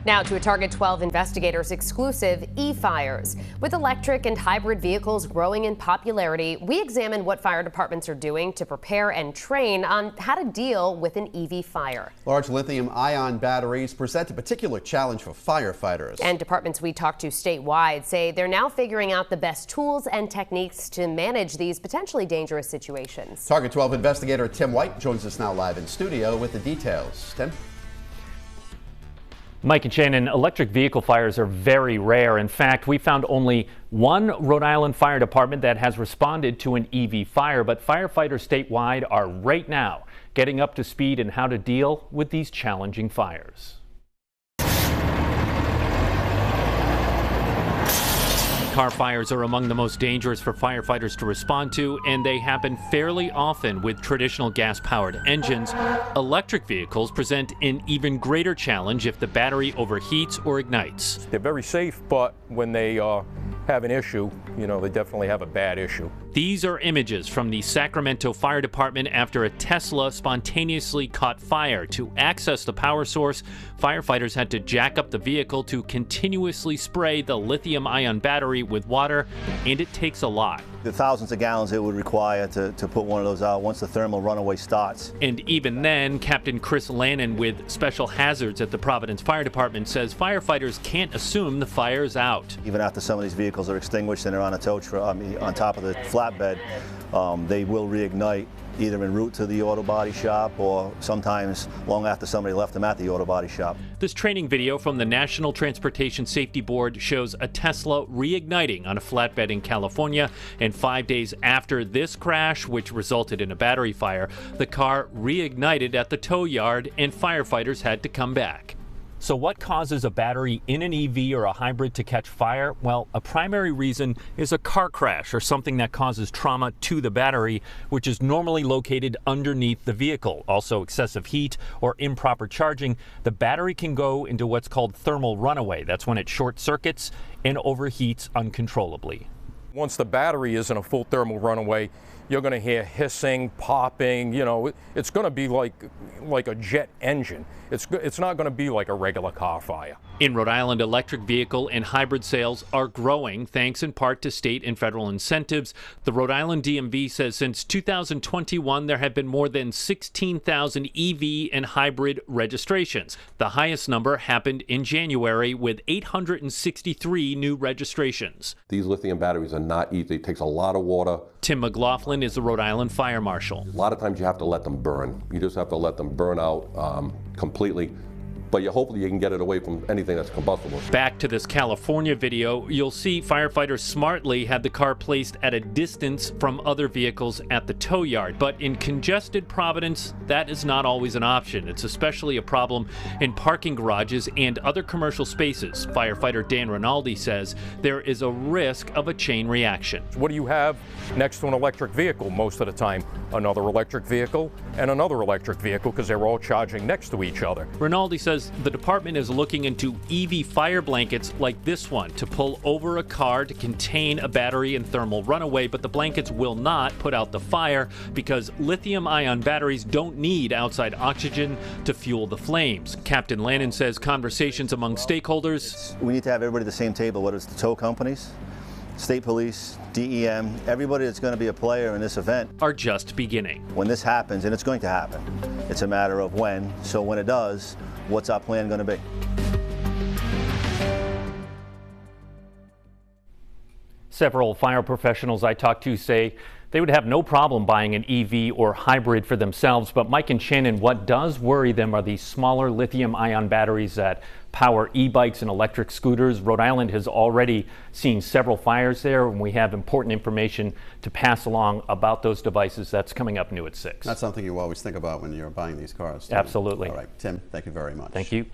Now to a Target 12 Investigators exclusive e-fires. With electric and hybrid vehicles growing in popularity, we examine what fire departments are doing to prepare and train on how to deal with an EV fire. Large lithium-ion batteries present a particular challenge for firefighters. And departments we talked to statewide say they're now figuring out the best tools and techniques to manage these potentially dangerous situations. Target 12 investigator Tim White joins us now live in studio with the details. Tim? Mike and Shannon, electric vehicle fires are very rare. In fact, we found only one Rhode Island fire department that has responded to an EV fire, but firefighters statewide are right now getting up to speed in how to deal with these challenging fires. Car fires are among the most dangerous for firefighters to respond to, and they happen fairly often with traditional gas-powered engines. Electric vehicles present an even greater challenge if the battery overheats or ignites. They're very safe, but when they have an issue, they definitely have a bad issue. These are images from the Sacramento Fire Department after a Tesla spontaneously caught fire. To access the power source, firefighters had to jack up the vehicle to continuously spray the lithium-ion battery with water, and it takes a lot. The thousands of gallons it would require to put one of those out once the thermal runaway starts. And even then, Captain Chris Lannon with Special Hazards at the Providence Fire Department says firefighters can't assume the fire's out. Even after some of these vehicles are extinguished and they're on a tow truck, on top of the flatbed, they will reignite either en route to the auto body shop or sometimes long after somebody left them at the auto body shop. This training video from the National Transportation Safety Board shows a Tesla reigniting on a flatbed in California, and 5 days after this crash, which resulted in a battery fire, the car reignited at the tow yard and firefighters had to come back. So what causes a battery in an EV or a hybrid to catch fire? Well, a primary reason is a car crash or something that causes trauma to the battery, which is normally located underneath the vehicle. Also, excessive heat or improper charging. The battery can go into what's called thermal runaway. That's when it short circuits and overheats uncontrollably. Once the battery is in a full thermal runaway, you're going to hear hissing, popping. It's going to be like a jet engine. It's not going to be like a regular car fire. In Rhode Island, electric vehicle and hybrid sales are growing thanks in part to state and federal incentives. The Rhode Island DMV says since 2021 there have been more than 16,000 EV and hybrid registrations. The highest number happened in January with 863 new registrations. These lithium batteries are not easy. It takes a lot of water. Tim McLaughlin is the Rhode Island fire marshal. A lot of times you have to let them burn. You just have to let them burn out completely. But hopefully you can get it away from anything that's combustible. Back to this California video, you'll see firefighters smartly had the car placed at a distance from other vehicles at the tow yard. But in congested Providence, that is not always an option. It's especially a problem in parking garages and other commercial spaces. Firefighter Dan Rinaldi says there is a risk of a chain reaction. What do you have next to an electric vehicle most of the time? Another electric vehicle and another electric vehicle, because they're all charging next to each other. Rinaldi says the department is looking into EV fire blankets like this one to pull over a car to contain a battery and thermal runaway, but the blankets will not put out the fire because lithium-ion batteries don't need outside oxygen to fuel the flames. Captain Lannon says conversations among stakeholders. We need to have everybody at the same table, whether it's the tow companies, state police, DEM, everybody that's going to be a player in this event are just beginning. When this happens, and it's going to happen, it's a matter of when. So when it does, what's our plan going to be? Several fire professionals I talked to say they would have no problem buying an EV or hybrid for themselves. But Mike and Shannon, what does worry them are these smaller lithium-ion batteries that power e-bikes and electric scooters. Rhode Island has already seen several fires there, and we have important information to pass along about those devices. That's coming up new at 6. That's something you always think about when you're buying these cars. Absolutely. All right, Tim, thank you very much. Thank you.